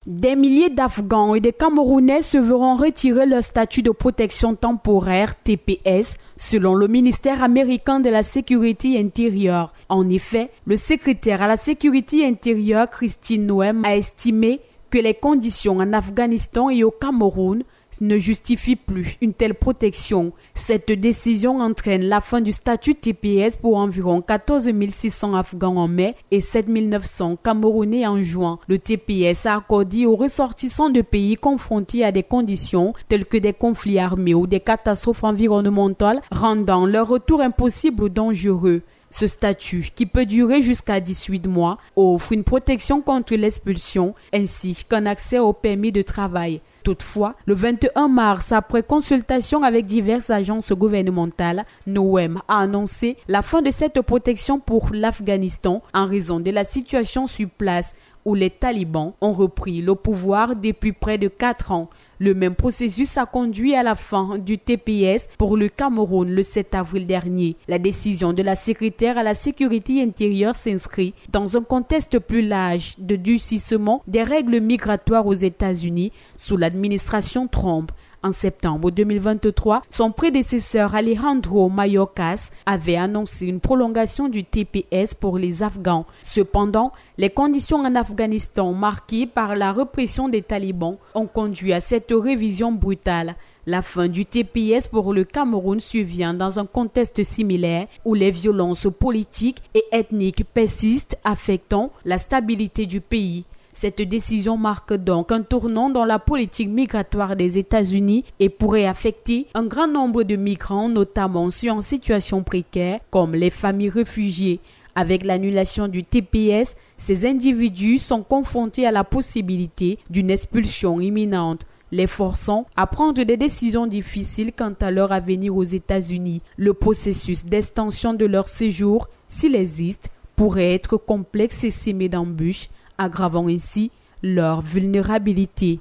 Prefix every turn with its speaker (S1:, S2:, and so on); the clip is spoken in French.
S1: Des milliers d'Afghans et de Camerounais se verront retirer leur statut de protection temporaire TPS selon le ministère américain de la Sécurité intérieure. En effet, le secrétaire à la Sécurité intérieure Christine Noem a estimé que les conditions en Afghanistan et au Cameroun ne justifie plus une telle protection. Cette décision entraîne la fin du statut TPS pour environ 14 600 Afghans en mai et 7 900 Camerounais en juin. Le TPS a accordé aux ressortissants de pays confrontés à des conditions telles que des conflits armés ou des catastrophes environnementales rendant leur retour impossible ou dangereux. Ce statut, qui peut durer jusqu'à 18 mois, offre une protection contre l'expulsion ainsi qu'un accès au permis de travail. Toutefois, le 21 mars, après consultation avec diverses agences gouvernementales, Noem a annoncé la fin de cette protection pour l'Afghanistan en raison de la situation sur place où les talibans ont repris le pouvoir depuis près de 4 ans. Le même processus a conduit à la fin du TPS pour le Cameroun le 7 avril dernier. La décision de la secrétaire à la Sécurité intérieure s'inscrit dans un contexte plus large de durcissement des règles migratoires aux États-Unis sous l'administration Trump. En septembre 2023, son prédécesseur Alejandro Mayorkas avait annoncé une prolongation du TPS pour les Afghans. Cependant, les conditions en Afghanistan marquées par la répression des talibans ont conduit à cette révision brutale. La fin du TPS pour le Cameroun survient dans un contexte similaire où les violences politiques et ethniques persistent, affectant la stabilité du pays. Cette décision marque donc un tournant dans la politique migratoire des États-Unis et pourrait affecter un grand nombre de migrants, notamment ceux en situation précaire, comme les familles réfugiées. Avec l'annulation du TPS, ces individus sont confrontés à la possibilité d'une expulsion imminente, les forçant à prendre des décisions difficiles quant à leur avenir aux États-Unis. Le processus d'extension de leur séjour, s'il existe, pourrait être complexe et semé d'embûches, aggravant ainsi leur vulnérabilité.